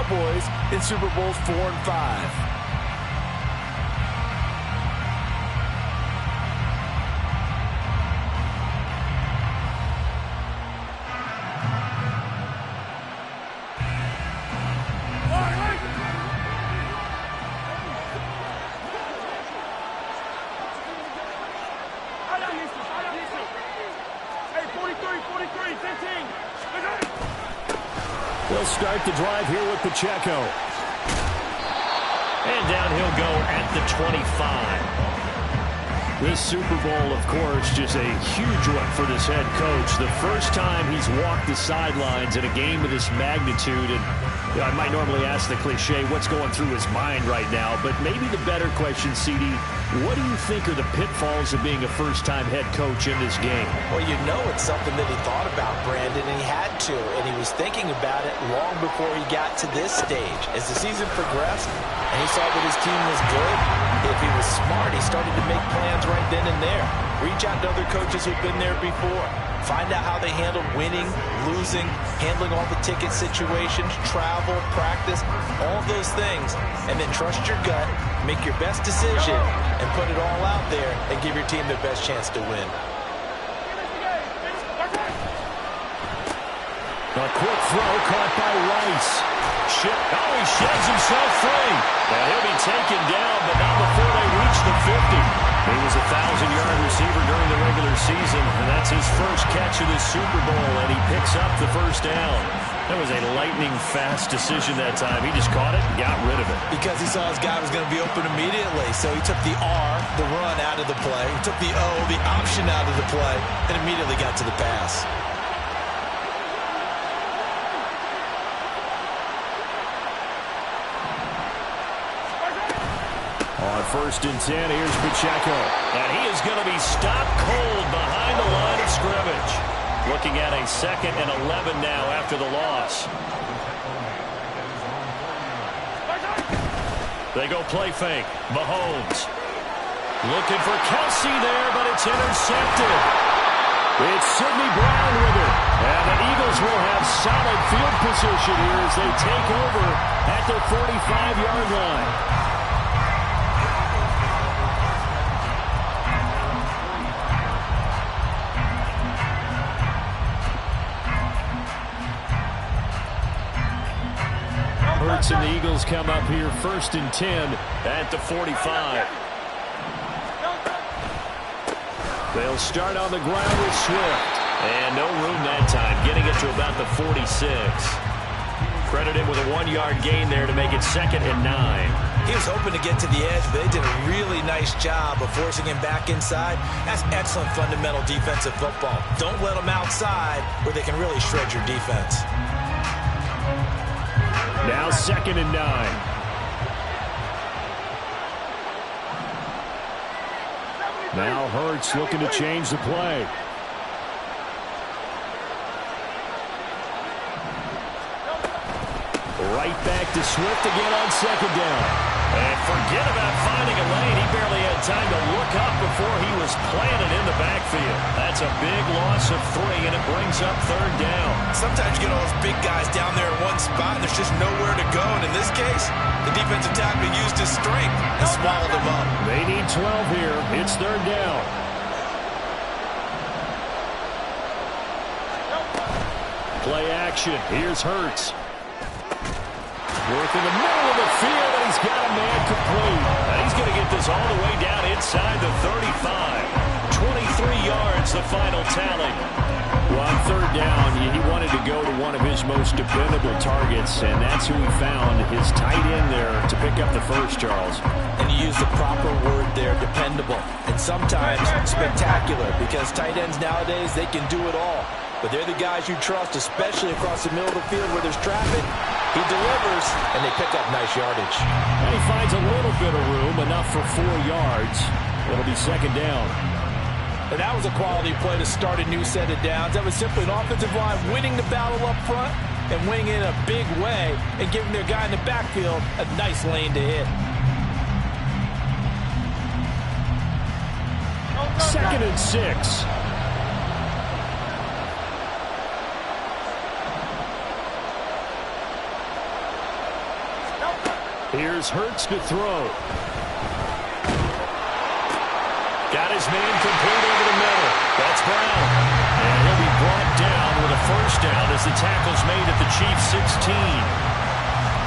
Cowboys in Super Bowls 4 and 5. They'll start the drive here with Pacheco. And down he'll go at the 25. This Super Bowl, of course, just a huge one for this head coach. The first time he's walked the sidelines in a game of this magnitude. And I might normally ask the cliche, what's going through his mind right now? But maybe the better question, CD, what do you think are the pitfalls of being a first-time head coach in this game? Well, you know it's something that he thought about, Brandon, and he had to. And he was thinking about it long before he got to this stage. As the season progressed and he saw that his team was good, if he was smart, he started to make plans right then and there. Reach out to other coaches who've been there before. Find out how they handled winning, losing, handling all the ticket situations, travel, practice, all those things. And then trust your gut, make your best decision, and put it all out there and give your team the best chance to win. A quick throw caught by Rice. He sheds himself free. And he'll be taken down, but not before they reach the 50. He was a 1,000-yard receiver during the regular season, and that's his first catch of this Super Bowl, and he picks up the first down. That was a lightning-fast decision that time. He just caught it and got rid of it. Because he saw his guy was going to be open immediately, so he took the R, the run, out of the play. He took the O, the option, out of the play, and immediately got to the pass. On 1st and 10, here's Pacheco. And he is going to be stopped cold behind the line of scrimmage. Looking at a 2nd and 11 now after the loss. They go play fake. Mahomes. Looking for Kelsey there, but it's intercepted. It's Sidney Brown with it. And the Eagles will have solid field position here as they take over at their 45-yard line. Hurts and the Eagles come up here 1st and 10 at the 45. They'll start on the ground with Swift. And no room that time, getting it to about the 46. Credit him with a 1-yard gain there to make it 2nd and 9. He was hoping to get to the edge, but they did a really nice job of forcing him back inside. That's excellent fundamental defensive football. Don't let them outside where they can really shred your defense. Now 2nd and 9. Now Hurts looking to change the play. Right back to Swift again on 2nd down. And forget about finding a lane. He barely had time to look up before he was planted in the backfield. That's a big loss of 3, and it brings up 3rd down. Sometimes you get all those big guys down there in one spot, and there's just nowhere to go. And in this case, the defensive tackle used his strength and swallowed him up. They need 12 here. It's 3rd down. Play action. Here's Hurts. Work in the middle of the field, and he's got a man complete. And he's going to get this all the way down inside the 35. 23 yards, the final tally. Well, on 3rd down, he wanted to go to one of his most dependable targets, and that's who he found, his tight end there to pick up the first, Charles. And you use the proper word there, dependable. And sometimes spectacular, because tight ends nowadays, they can do it all. But they're the guys you trust, especially across the middle of the field where there's traffic. He delivers, and they pick up nice yardage. And he finds a little bit of room, enough for 4 yards. It'll be 2nd down. And that was a quality play to start a new set of downs. That was simply an offensive line winning the battle up front and winning in a big way and giving their guy in the backfield a nice lane to hit. 2nd and 6. Here's Hurts to throw. Got his man complete over the middle. That's Brown. And he'll be brought down with a first down as the tackle's made at the Chiefs' 16.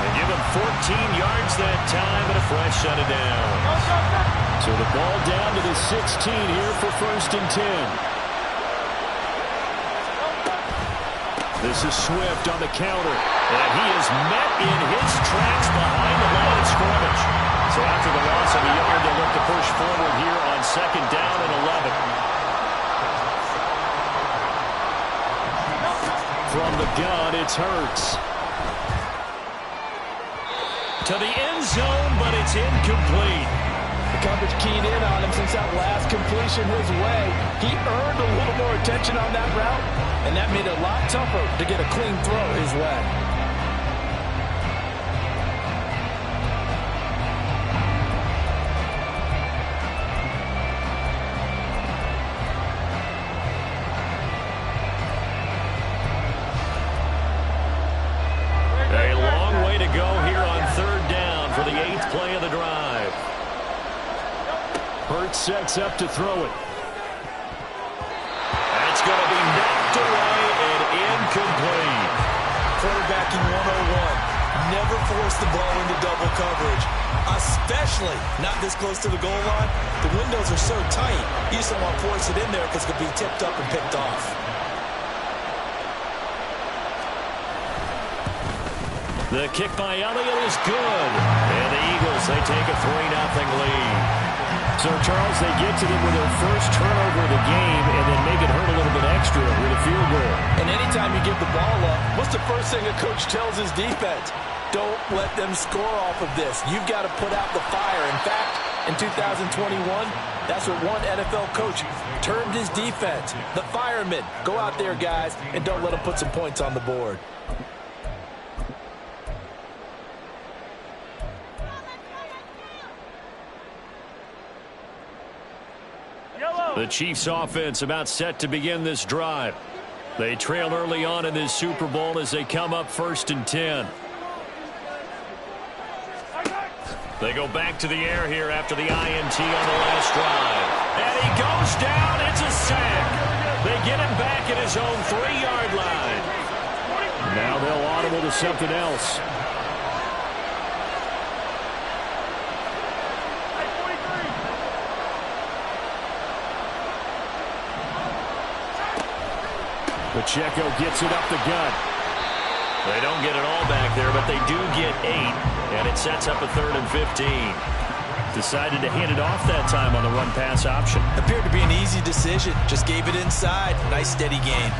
They give him 14 yards that time and a fresh set of downs. So the ball down to the 16 here for 1st and 10. This is Swift on the counter. And he is met in his tracks behind the line of scrimmage. So after the loss of a yard, they'll look to push forward here on 2nd down and 11. From the gun, it's Hurts. To the end zone, but it's incomplete. The coverage keyed in on him since that last completion his way. He earned a little more attention on that route, and that made it a lot tougher to get a clean throw his way. A long way to go here on 3rd down for the 8th play of the drive. Hurts sets up to throw it. That's going to be knocked away and incomplete. Quarterbacking 101. Never force the ball into double coverage, especially not this close to the goal line. The windows are so tight, you just don't want to force it in there because it could be tipped up and picked off. The kick by Elliott is good. And the Eagles, they take a 3-0 lead. So, Charles, they get to them with their first turnover of the game and then make it hurt a little bit extra with a field goal. And anytime you give the ball up, what's the first thing a coach tells his defense? Don't let them score off of this. You've got to put out the fire. In fact, in 2021, that's what one NFL coach termed his defense. The firemen. Go out there, guys, and don't let them put some points on the board. The Chiefs offense about set to begin this drive. They trail early on in this Super Bowl as they come up 1st and 10. They go back to the air here after the INT on the last drive. And he goes down. It's a sack. They get him back at his own 3-yard line. Now they'll audible to something else. Pacheco gets it up the gut. They don't get it all back there, but they do get 8, and it sets up a 3rd and 15. Decided to hand it off that time on the run-pass option. Appeared to be an easy decision. Just gave it inside. Nice, steady gain.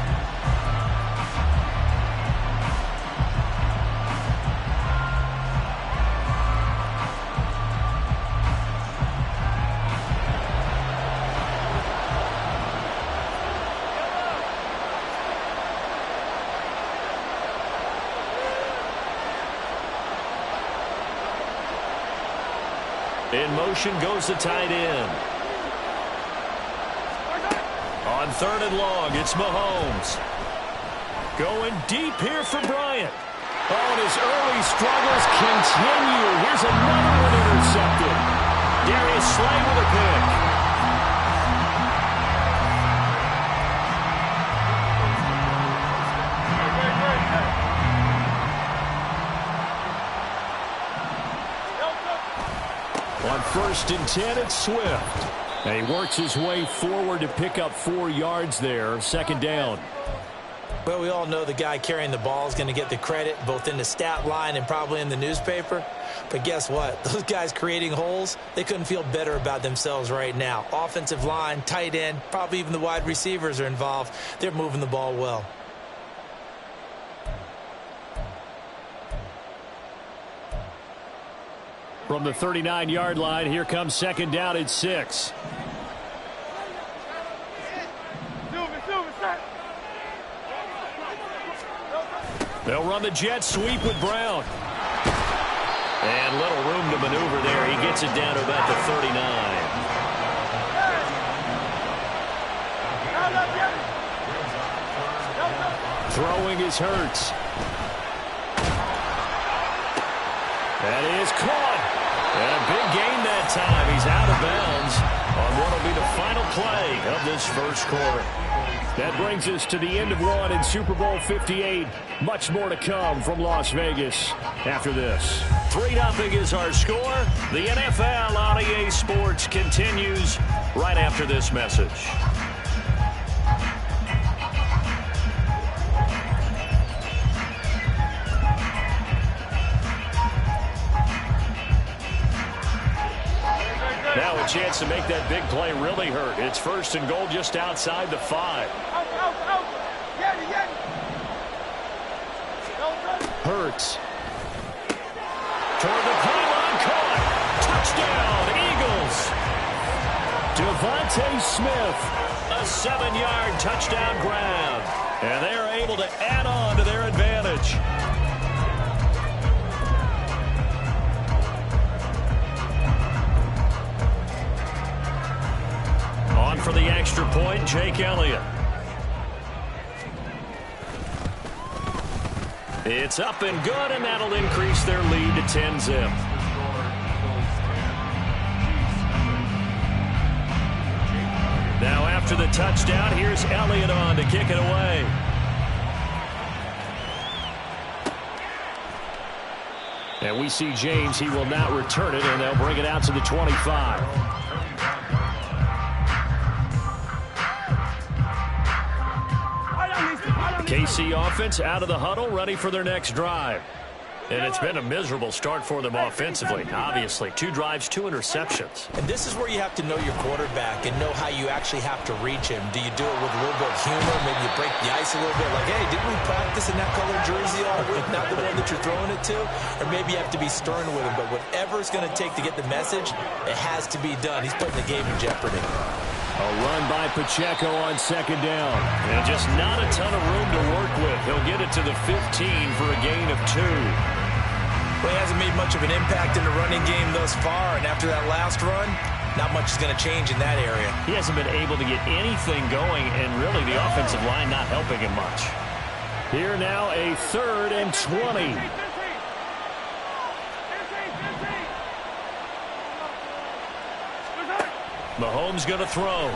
In motion goes the tight end. On 3rd and long, it's Mahomes. Going deep here for Bryant. Oh, and his early struggles continue. Here's another one intercepted. Darius Slay with a pick. On 1st and 10, it's Swift. And he works his way forward to pick up 4 yards there. 2nd down. Well, we all know the guy carrying the ball is going to get the credit both in the stat line and probably in the newspaper. But guess what? Those guys creating holes, they couldn't feel better about themselves right now. Offensive line, tight end, probably even the wide receivers are involved. They're moving the ball well. From the 39-yard line, here comes 2nd down at 6. They'll run the jet sweep with Brown. And little room to maneuver there. He gets it down to about the 39. Throwing is Hurts. That is caught. And a big gain that time. He's out of bounds on what will be the final play of this first quarter. That brings us to the end of one in Super Bowl 58. Much more to come from Las Vegas after this. 3-0 is our score. The NFL on EA Sports continues right after this message. Now a chance to make that big play really hurt. It's 1st and goal just outside the 5. Hurts. Toward the pylon, caught. Touchdown, Eagles. Devontae Smith, a 7-yard touchdown grab. And they're able to add on to their advantage. On for the extra point, Jake Elliott. It's up and good, and that'll increase their lead to 10-zip. Now after the touchdown, here's Elliott on to kick it away. And we see James. He will not return it, and they'll bring it out to the 25. KC offense out of the huddle, ready for their next drive. And it's been a miserable start for them offensively. Obviously, 2 drives, 2 interceptions. And this is where you have to know your quarterback and know how you actually have to reach him. Do you do it with a little bit of humor? Maybe you break the ice a little bit. Like, hey, didn't we practice in that color jersey all week? Not the one that you're throwing it to? Or maybe you have to be stern with him. But whatever it's going to take to get the message, it has to be done. He's putting the game in jeopardy. A run by Pacheco on 2nd down. And just not a ton of room to work with. He'll get it to the 15 for a gain of 2. Well, he hasn't made much of an impact in the running game thus far, and after that last run, not much is going to change in that area. He hasn't been able to get anything going, and really the offensive line not helping him much. Here now a 3rd and 20. Mahomes going to throw.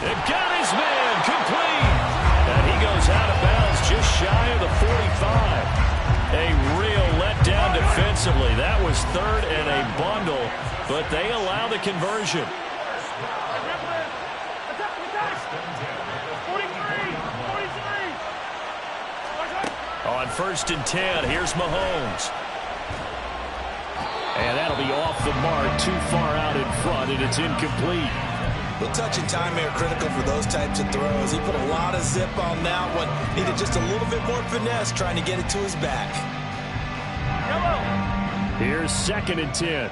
They've got his man complete. And he goes out of bounds just shy of the 45. A real letdown defensively. That was 3rd and a bundle, but they allow the conversion. On 1st and 10, here's Mahomes. And that'll be off the mark, too far out in front, and it's incomplete. The touch and time are critical for those types of throws. He put a lot of zip on that one. Needed just a little bit more finesse trying to get it to his back. Here's 2nd and 10.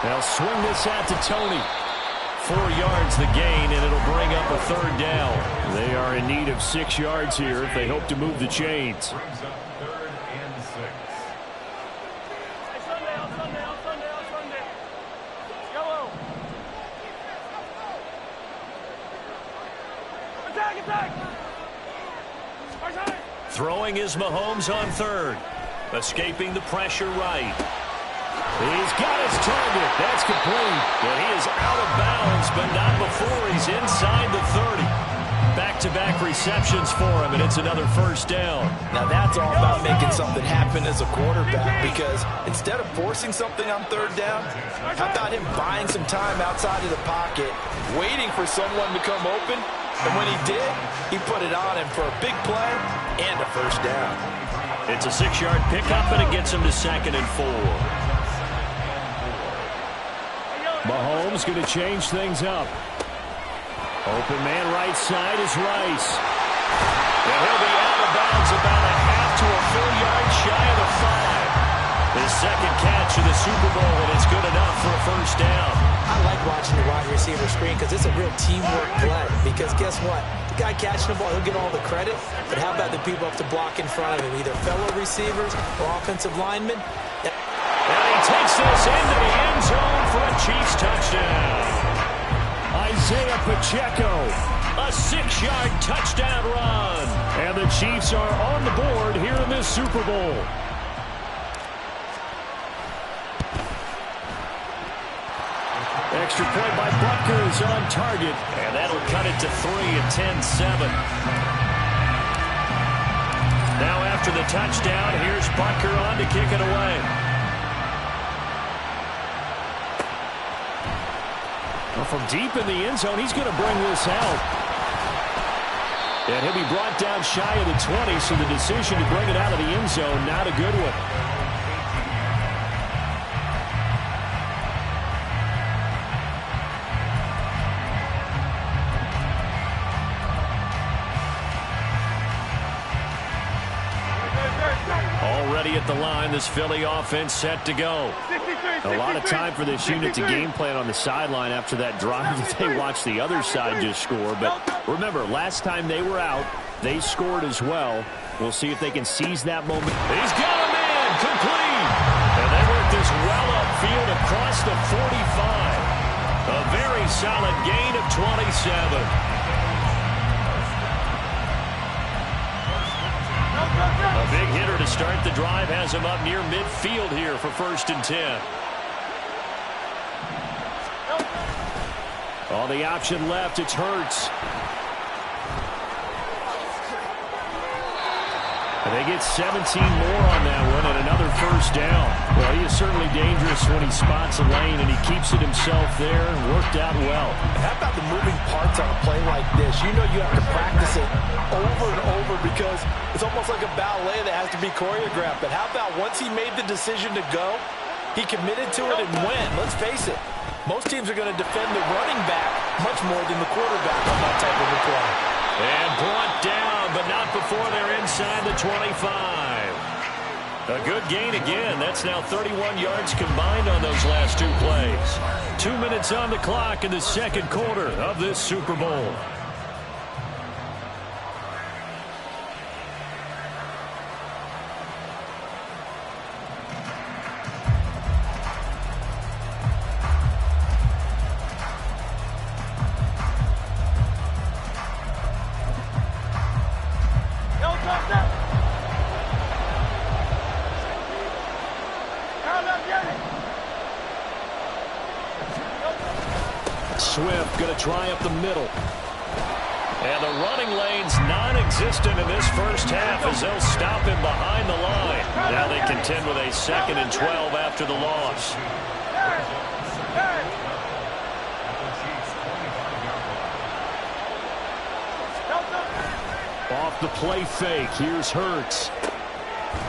They'll swing this out to Tony. 4 yards the gain, and it'll bring up a 3rd down. They are in need of 6 yards here if they hope to move the chains. Throwing is Mahomes on 3rd. Escaping the pressure right. He's got his target. That's complete. And he is out of bounds, but not before he's inside the 30. Back-to-back receptions for him, and it's another 1st down. Now that's all about making something happen as a quarterback, because instead of forcing something on 3rd down, how about him buying some time outside of the pocket, waiting for someone to come open, and when he did, he put it on him for a big play and a 1st down. It's a 6-yard pickup, and it gets him to 2nd and 4. Mahomes going to change things up. Open man right side is Rice. And he'll be out of bounds about a half to a full yard shy of the 5. His 2nd catch of the Super Bowl, and it's good enough for a 1st down. I like watching the wide receiver screen because it's a real teamwork play. Because guess what? The guy catching the ball, he'll get all the credit. But how about the people up to block in front of him, either fellow receivers or offensive linemen? And he takes this into the end zone for a Chiefs touchdown. Isaiah Pacheco. A 6-yard touchdown run. And the Chiefs are on the board here in this Super Bowl. Extra point by Butker is on target. And that'll cut it to 3 at 10-7. Now after the touchdown, here's Butker on to kick it away. Well, from deep in the end zone, he's going to bring this out. And he'll be brought down shy of the 20, so the decision to bring it out of the end zone, not a good one. Already at the line, this Philly offense set to go. A lot of time for this unit to game plan on the sideline after that drive that they watched the other side just score. But remember, last time they were out, they scored as well. We'll see if they can seize that moment. He's got a man complete. And they work this well upfield across the 45. A very solid gain of 27. A big hitter to start the drive has him up near midfield here for 1st and 10. On the option left, it's Hurts. And they get 17 more on that one and another 1st down. Well, he is certainly dangerous when he spots a lane and he keeps it himself there. Worked out well. How about the moving parts on a play like this? You know you have to practice it over and over because it's almost like a ballet that has to be choreographed. But how about once he made the decision to go, he committed to it and went. Let's face it, most teams are going to defend the running back much more than the quarterback on that type of a play. And brought down, but not before they're inside the 25. A good gain again. That's now 31 yards combined on those last 2 plays. 2 minutes on the clock in the 2nd quarter of this Super Bowl. Swift going to try up the middle. And the running lane's non-existent in this first half as they'll stop him behind the line. Now they contend with a 2nd and 12 after the loss. Off the play fake, here's Hurts.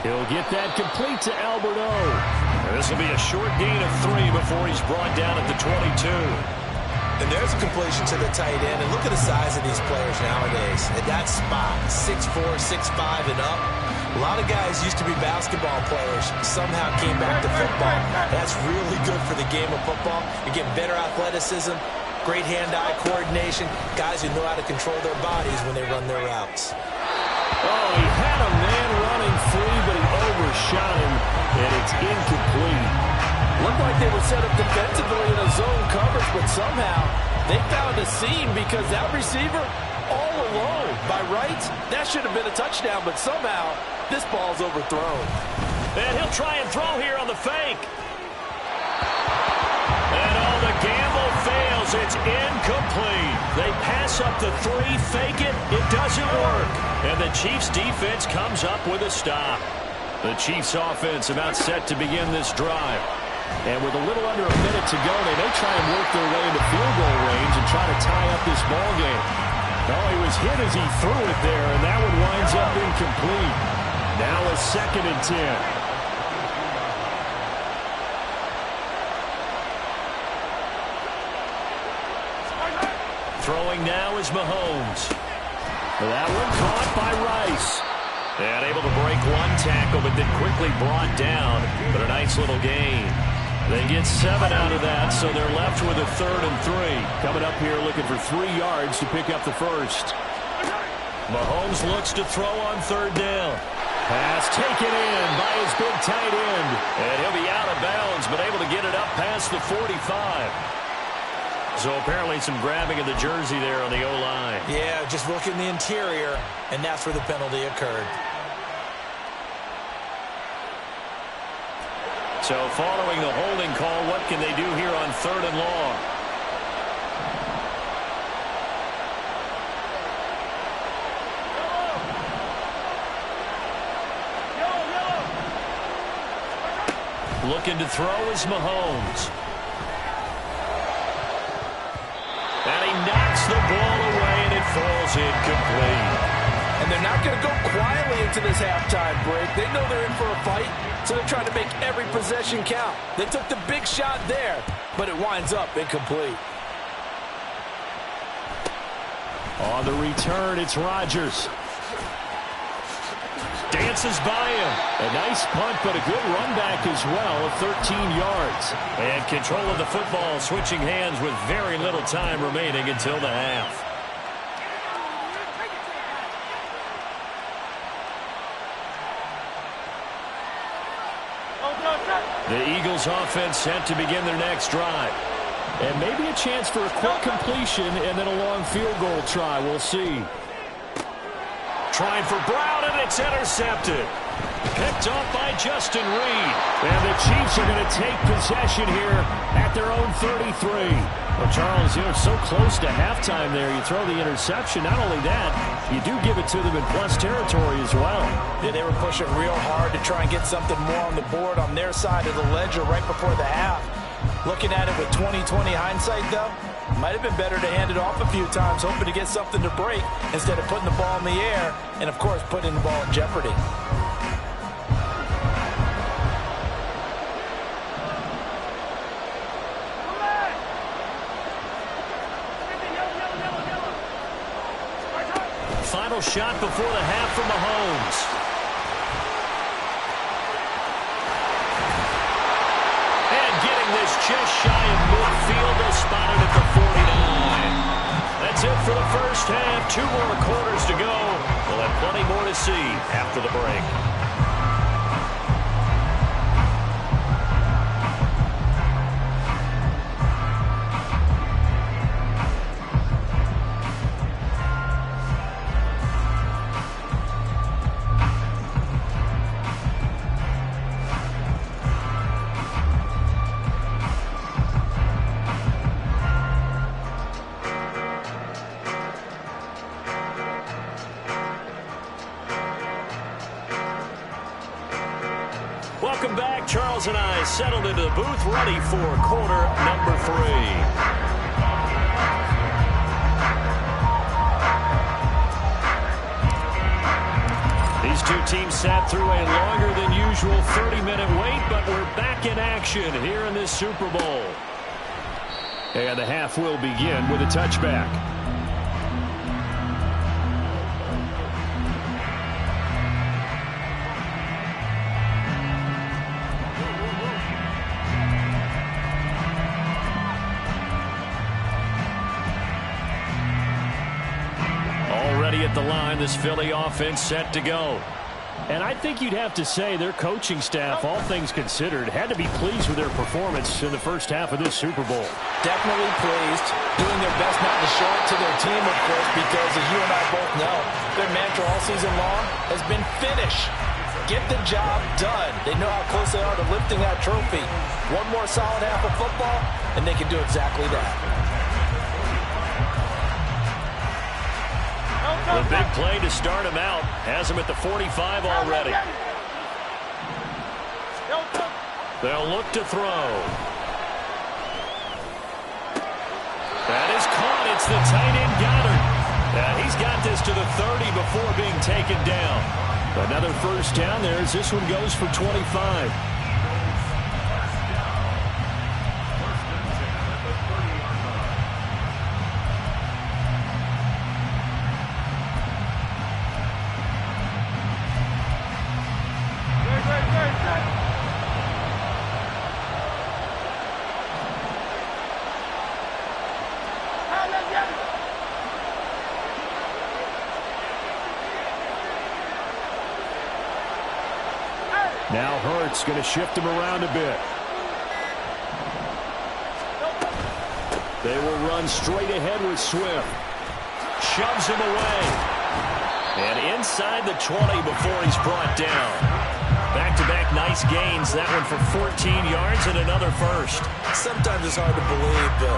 He'll get that complete to Albert O. This will be a short gain of 3 before he's brought down at the 22. And there's a completion to the tight end. And look at the size of these players nowadays. At that spot, 6'4", 6'5", and up. A lot of guys used to be basketball players, somehow came back to football. That's really good for the game of football. You get better athleticism, great hand-eye coordination, guys who know how to control their bodies when they run their routes. Oh, he had a man running free, but he overshot him, and it's incomplete. Looked like they were set up defensively in a zone coverage, but somehow they found a seam because that receiver all alone. By rights, that should have been a touchdown, but somehow this ball's overthrown. And he'll try and throw here on the fake. And oh, the gamble fails. It's incomplete. They pass up the 3, fake it. It doesn't work. And the Chiefs defense comes up with a stop. The Chiefs offense about set to begin this drive. And with a little under a minute to go, they may try and work their way into field goal range and try to tie up this ball game. Oh, he was hit as he threw it there, and that one winds up incomplete. Now a 2nd and 10. Throwing now is Mahomes. That one caught by Rice. And able to break one tackle, but then quickly brought down. But a nice little gain. They get 7 out of that, so they're left with a 3rd and 3. Coming up here looking for 3 yards to pick up the first. Mahomes looks to throw on 3rd down. Pass taken in by his big tight end. And he'll be out of bounds, but able to get it up past the 45. So apparently some grabbing of the jersey there on the O-line. Yeah, just looking the interior, and that's where the penalty occurred. So following the holding call, what can they do here on 3rd and long? Looking to throw is Mahomes. And he knocks the ball away, and it falls incomplete. And they're not going to go quietly into this halftime break. They know they're in for a fight, so they're trying to make every possession count. They took the big shot there, but it winds up incomplete. On the return, it's Rodgers. Dances by him. A nice punt, but a good run back as well of 13 yards. And control of the football, switching hands with very little time remaining until the half. The Eagles offense set to begin their next drive. And maybe a chance for a quick completion and then a long field goal try. We'll see. Trying for Brown, and it's intercepted. Picked off by Justin Reed. And the Chiefs are going to take possession here at their own 33. Well, Charles, you know, so close to halftime there. You throw the interception. Not only that, you do give it to them in plus territory as well. Yeah, they were pushing real hard to try and get something more on the board on their side of the ledger right before the half. Looking at it with 20/20 hindsight, though, might have been better to hand it off a few times, hoping to get something to break instead of putting the ball in the air and, of course, putting the ball in jeopardy. Final shot before the half from Mahomes. This just shy of midfield. They'll spot it at the 49. That's it for the first half. 2 more quarters to go. We'll have plenty more to see after the break. Welcome back. Charles and I settled into the booth, ready for quarter number 3. These two teams sat through a longer than usual 30-minute wait, but we're back in action here in this Super Bowl. And the half will begin with a touchback. At the line, this Philly offense set to go. And I think you'd have to say their coaching staff, all things considered, had to be pleased with their performance in the first half of this Super Bowl. Definitely pleased, doing their best not to show it to their team, of course, because as you and I both know, their mantra all season long has been finish. Get the job done. They know how close they are to lifting that trophy. One more solid half of football, and they can do exactly that. The big play to start him out has him at the 45 already. They'll look to throw. That is caught. It's the tight end Goddard. He's got this to the 30 before being taken down. Another first down there as this one goes for 25. Now Hurts going to shift him around a bit. They will run straight ahead with Swift. Shoves him away. And inside the 20 before he's brought down. Back-to-back nice gains. That one for 14 yards and another first. Sometimes it's hard to believe, but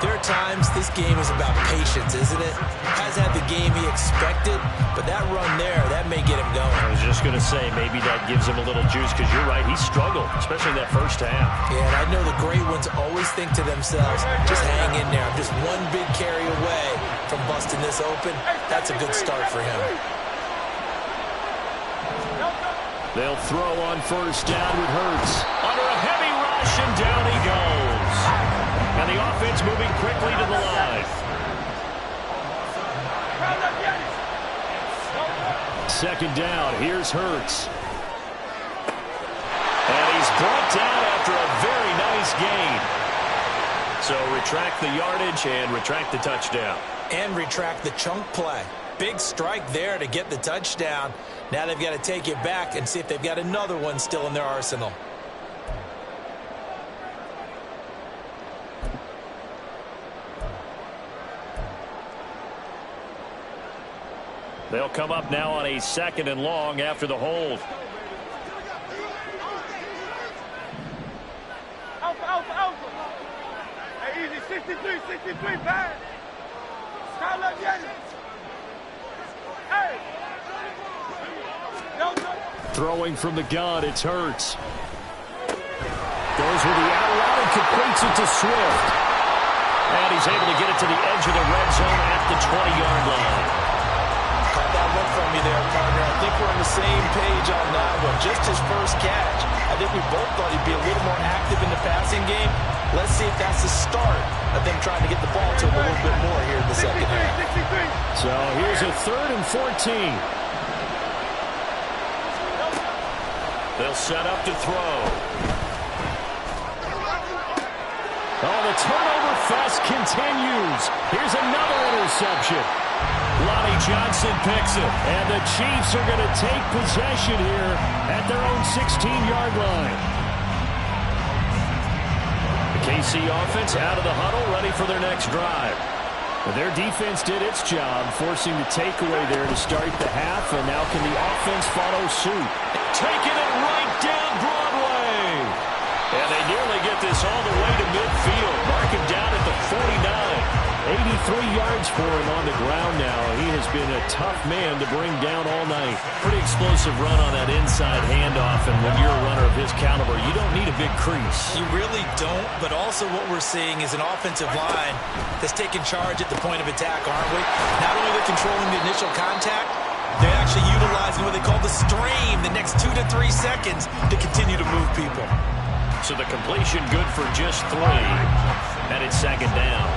there are times this game is about patience, isn't it? Hasn't had the game he expected, but that run there, that may get him going. I was just going to say, maybe that gives him a little juice, because you're right, he struggled, especially in that first half. Yeah, and I know the great ones always think to themselves, just hang in there. I'm just one big carry away from busting this open. That's a good start for him. They'll throw on first down with Hurts. Under a heavy rush, and down he goes. And the offense moving quickly to the line. Second down, here's Hurts. And he's brought down after a very nice gain. So retract the yardage and retract the touchdown. And retract the chunk play. Big strike there to get the touchdown. Now they've got to take it back and see if they've got another one still in their arsenal. They'll come up now on a 2nd and long after the hold. Alpha. Hey, easy, 63, bad. Sky left, Yanni. Hey. Throwing from the gun, it's Hurts. Goes with the out route and completes it to Swift. And he's able to get it to the edge of the red zone at the 20-yard line. Caught that look from you there, partner. I think we're on the same page on that one. Just his first catch. I think we both thought he'd be a little more active in the passing game. Let's see if that's the start of them trying to get the ball to him a little bit more here in the second half. So here's a 3rd and 14. They'll set up to throw. Oh, the turnover fest continues. Here's another interception. Lonnie Johnson picks it. And the Chiefs are going to take possession here at their own 16-yard line. The KC offense out of the huddle, ready for their next drive. Their defense did its job, forcing the takeaway there to start the half, and now can the offense follow suit? Taking it right down Broadway. And they nearly get this all the way to midfield. Mark him down at the 49. 83 yards for him on the ground now. He has been a tough man to bring down all night. Pretty explosive run on that inside handoff, and when you're a runner of his caliber, you don't need a big crease. You really don't, but also what we're seeing is an offensive line that's taking charge at the point of attack, aren't we? Not only are they controlling the initial contact, they're actually utilizing what they call the stream, the next 2 to 3 seconds, to continue to move people. So the completion good for just 3, and it's 2nd down.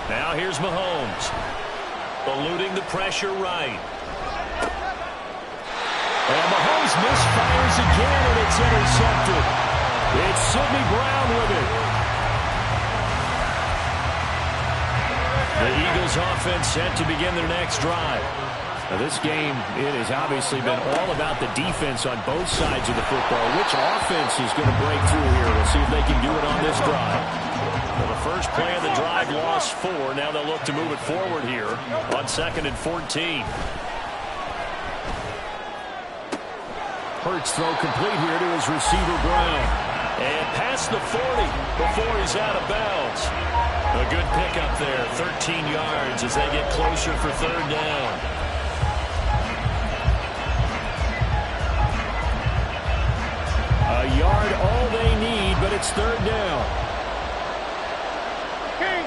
Now here's Mahomes. Eluding the pressure right. And Mahomes misfires again, and it's intercepted. It's Sidney Brown with it. The Eagles offense set to begin their next drive. Now this game, it has obviously been all about the defense on both sides of the football. Which offense is going to break through here? We'll see if they can do it on this drive. Well, the first play of the drive lost 4. Now they'll look to move it forward here on 2nd and 14. Hurts throw complete here to his receiver Brown. And past the 40 before he's out of bounds. A good pickup there, 13 yards as they get closer for 3rd down. A yard all they need, but it's 3rd down. King.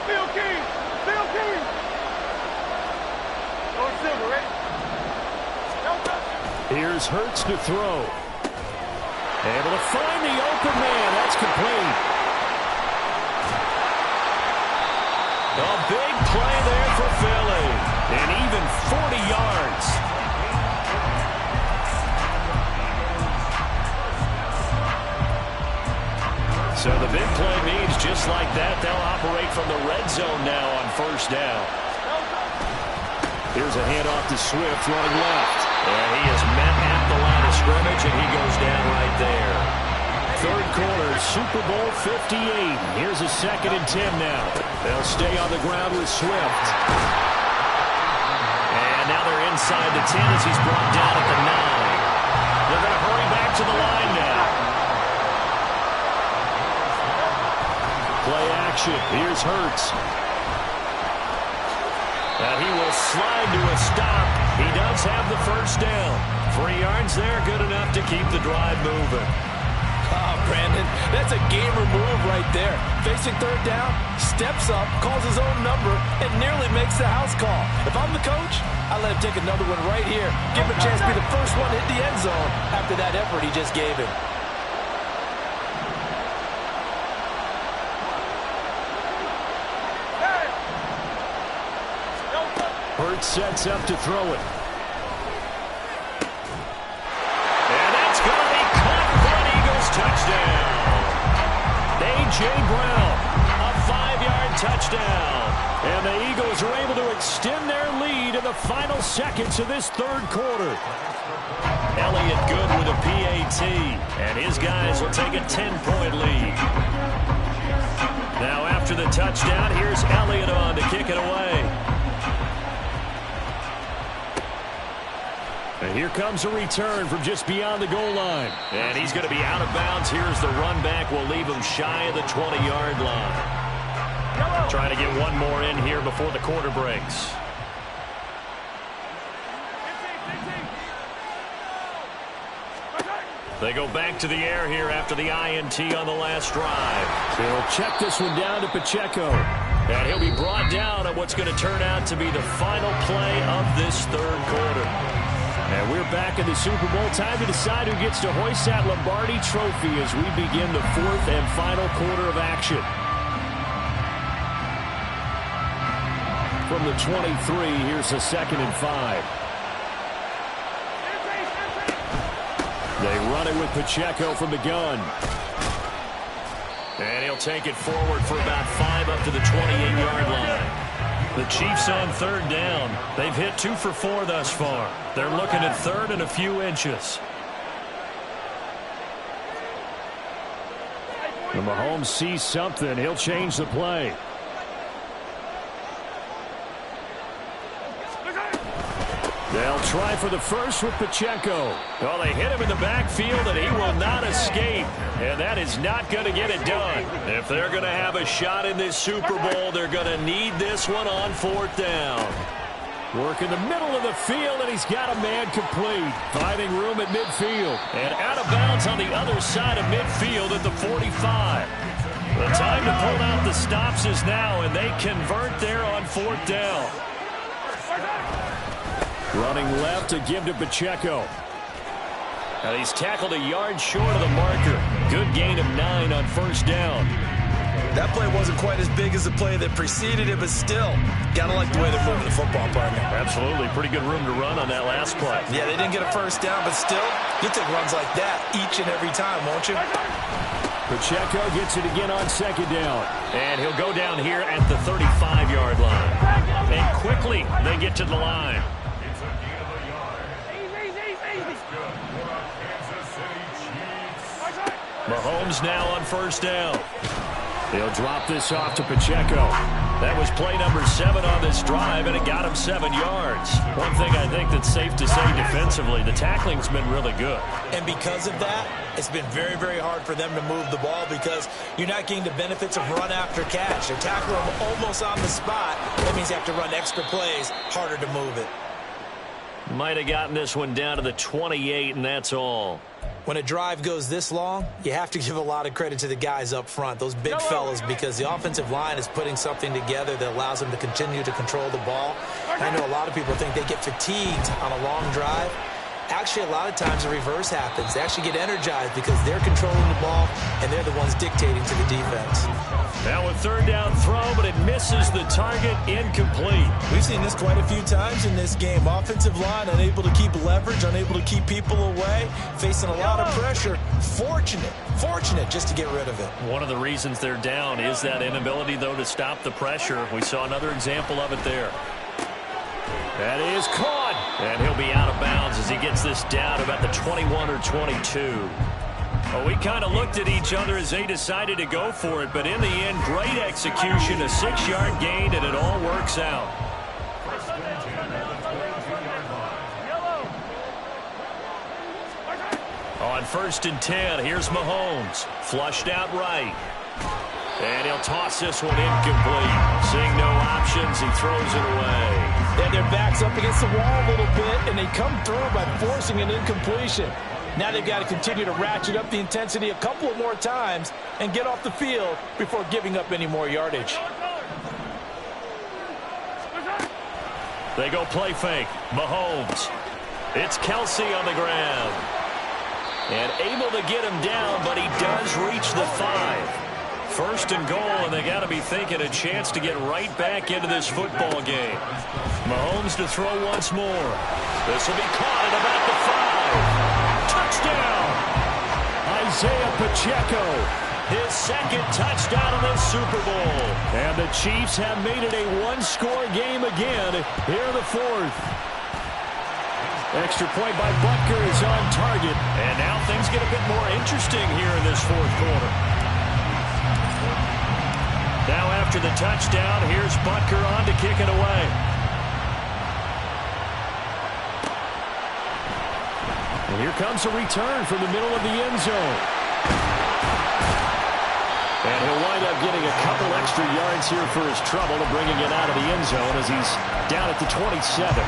Going silver, ready? Here's Hurts to throw. Able to find the open man. That's complete. A big play there for Philly. And even 40 yards. So the big play means just like that, they'll operate from the red zone now on 1st down. Here's a handoff to Swift running left. And he is met at the line of scrimmage, and he goes down right there. Third quarter, Super Bowl 58. Here's a 2nd and 10 now. They'll stay on the ground with Swift. And now they're inside the 10 as he's brought down at the 9. They're going to hurry back to the line now. Play action. Here's Hurts. And he will slide to a stop. He does have the first down. 3 yards there, good enough to keep the drive moving. Brandon, that's a gamer move right there. Facing 3rd down, steps up, calls his own number, and nearly makes the house call. If I'm the coach, I let him take another one right here. Give him a chance to be the first one to hit the end zone after that effort he just gave him. Hurts sets up to throw it. And that's going to be caught for an Eagles touchdown. A.J. Brown, a 5-yard touchdown. And the Eagles are able to extend their lead in the final seconds of this 3rd quarter. Elliott good with a PAT. And his guys will take a 10-point lead. Now after the touchdown, here's Elliott on to kick it away. And here comes a return from just beyond the goal line. And he's going to be out of bounds. Here's the run back. We'll leave him shy of the 20-yard line. Trying to get one more in here before the quarter breaks. They go back to the air here after the INT on the last drive. He'll check this one down to Pacheco. And he'll be brought down on what's going to turn out to be the final play of this 3rd quarter. And we're back in the Super Bowl. Time to decide who gets to hoist that Lombardi trophy as we begin the 4th and final quarter of action. From the 23, here's a 2nd and 5. They run it with Pacheco from the gun. And he'll take it forward for about 5 up to the 28-yard line. The Chiefs on 3rd down. They've hit 2 for 4 thus far. They're looking at 3rd and a few inches. When Mahomes sees something, he'll change the play. They'll try for the first with Pacheco. Well, they hit him in the backfield, and he will not escape. And that is not going to get it done. If they're going to have a shot in this Super Bowl, they're going to need this one on 4th down. Work in the middle of the field, and he's got a man complete. Finding room at midfield. And out of bounds on the other side of midfield at the 45. The time to pull out the stops is now, and they convert there on 4th down. Running left to give to Pacheco. And he's tackled a yard short of the marker. Good gain of 9 on 1st down. That play wasn't quite as big as the play that preceded it, but still, gotta like the way they're moving the football, partner. Absolutely. Pretty good room to run on that last play. Yeah, they didn't get a 1st down, but still, you'll take runs like that each and every time, won't you? Pacheco gets it again on 2nd down. And he'll go down here at the 35-yard line. And quickly, they get to the line. Mahomes now on 1st down. He'll drop this off to Pacheco. That was play number 7 on this drive, and it got him 7 yards. One thing I think that's safe to say defensively, the tackling's been really good. And because of that, it's been very, very hard for them to move the ball because you're not getting the benefits of run after catch. They're tackling them almost on the spot. That means you have to run extra plays, harder to move it. Might have gotten this one down to the 28, and that's all. When a drive goes this long, you have to give a lot of credit to the guys up front, those big fellas, because the offensive line is putting something together that allows them to continue to control the ball. And I know a lot of people think they get fatigued on a long drive. Actually, a lot of times the reverse happens. They actually get energized because they're controlling the ball, and they're the ones dictating to the defense. Now a 3rd down throw, but it misses the target, incomplete. We've seen this quite a few times in this game. Offensive line unable to keep leverage, unable to keep people away, facing a lot of pressure. Fortunate just to get rid of it. One of the reasons they're down is that inability, though, to stop the pressure. We saw another example of it there. That is caught. And he'll be out of bounds as he gets this down about the 21 or 22. Well, we kind of looked at each other as they decided to go for it, but in the end, great execution, a 6-yard gain, and it all works out. On 1st and 10, here's Mahomes. Flushed out right. And he'll toss this one incomplete. Seeing no options, he throws it away. And their back's up against the wall a little bit, and they come through by forcing an incompletion. Now they've got to continue to ratchet up the intensity a couple of more times and get off the field before giving up any more yardage. They go play fake. Mahomes. It's Kelsey on the ground. And able to get him down, but he does reach the 5. 1st and goal, and they got to be thinking a chance to get right back into this football game. Mahomes to throw once more. This will be caught at about the 5. Touchdown! Isaiah Pacheco, his 2nd touchdown of this Super Bowl. And the Chiefs have made it a one-score game again here in the 4th. Extra point by Butker is on target. And now things get a bit more interesting here in this 4th quarter. Now after the touchdown, here's Butker on to kick it away. And here comes a return from the middle of the end zone. And he'll wind up getting a couple extra yards here for his trouble and bringing it out of the end zone as he's down at the 27.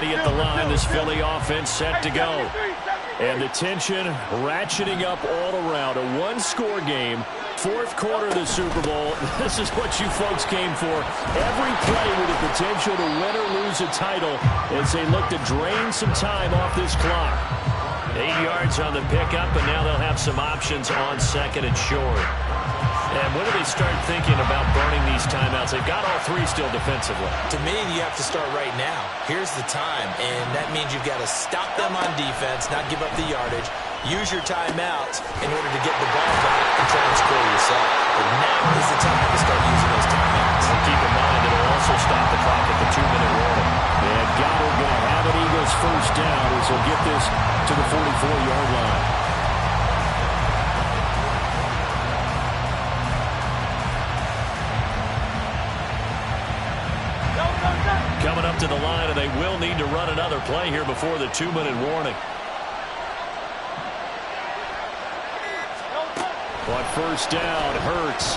At the line, this Philly offense set to go. And the tension ratcheting up all around. A one-score game, 4th quarter of the Super Bowl. This is what you folks came for. Every play with the potential to win or lose a title as they look to drain some time off this clock. 8 yards on the pickup, and now they'll have some options on 2nd and short. And when do they start thinking about burning these timeouts? They've got all 3 still defensively. To me, you have to start right now. Here's the time, and that means you've got to stop them on defense, not give up the yardage. Use your timeouts in order to get the ball back and try and score yourself. But now is the time to start using those timeouts. And keep in mind, it'll also stop the clock at the 2-minute warning. And Goddard going to have an Eagles 1st down as he'll get this to the 44-yard line. Coming up to the line, and they will need to run another play here before the 2-minute warning. On 1st down, Hurts.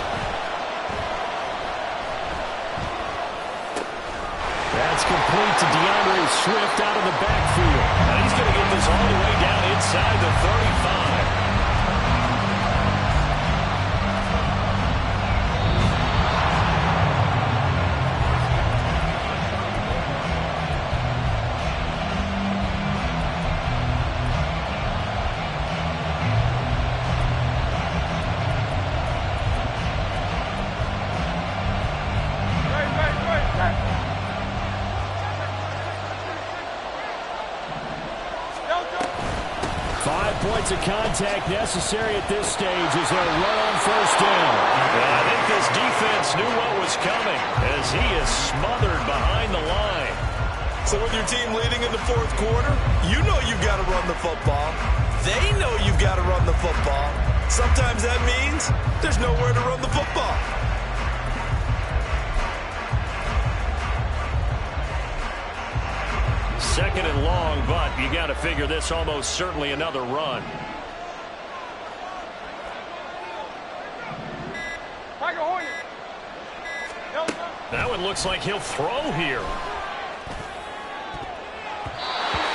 That's complete to DeAndre Swift out of the backfield. And he's going to get this all the way down inside the 35. Of contact necessary at this stage as they'll run on 1st down. And I think this defense knew what was coming as he is smothered behind the line. So with your team leading in the 4th quarter, you know you've got to run the football. They know you've got to run the football. Sometimes that means there's nowhere to run the football. Second and long, but you got to figure this almost certainly another run. That one looks like he'll throw here.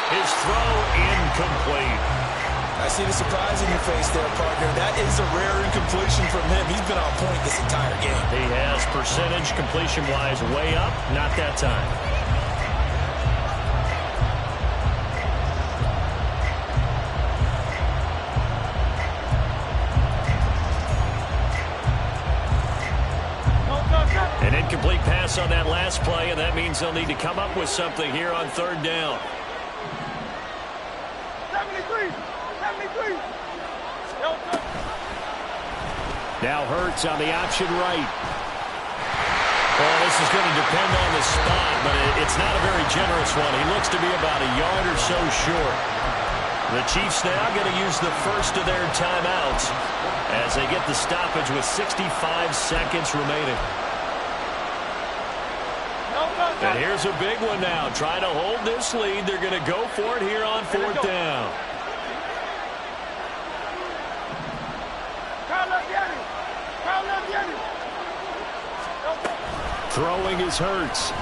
His throw incomplete. I see the surprise in your face there, partner. That is a rare incompletion from him. He's been on point this entire game. He has percentage completion-wise way up. Not that time. An incomplete pass on that last play, and that means they'll need to come up with something here on 3rd down. 73. Now Hurts on the option right. Well, this is going to depend on the spot, but it's not a very generous one. He looks to be about a yard or so short. The Chiefs now going to use the first of their timeouts as they get the stoppage with 65 seconds remaining. And here's a big one now. Trying to hold this lead. They're going to go for it here on fourth down. Throwing is Hurts.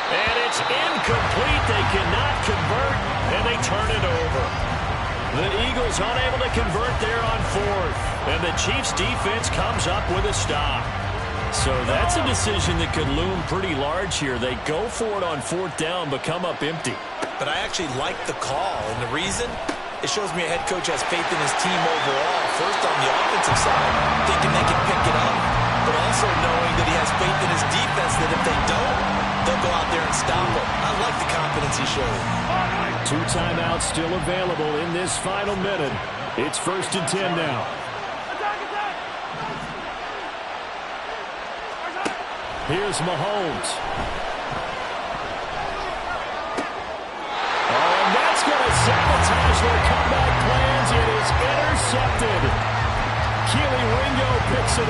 And it's incomplete. They cannot convert, and they turn it over. The Eagles unable to convert there on fourth. And the Chiefs defense comes up with a stop. So that's a decision that could loom pretty large here. They go for it on fourth down, but come up empty. But I actually like the call, and the reason? It shows me a head coach has faith in his team overall. First on the offensive side, thinking they can pick it up, but also knowing that he has faith in his defense that if they don't, they'll go out there and stop him. I like the confidence he showed. 2 timeouts still available in this final minute. It's 1st and 10 now. Here's Mahomes. Oh, and that's going to sabotage their comeback plans. It is intercepted. Keely Ringo picks it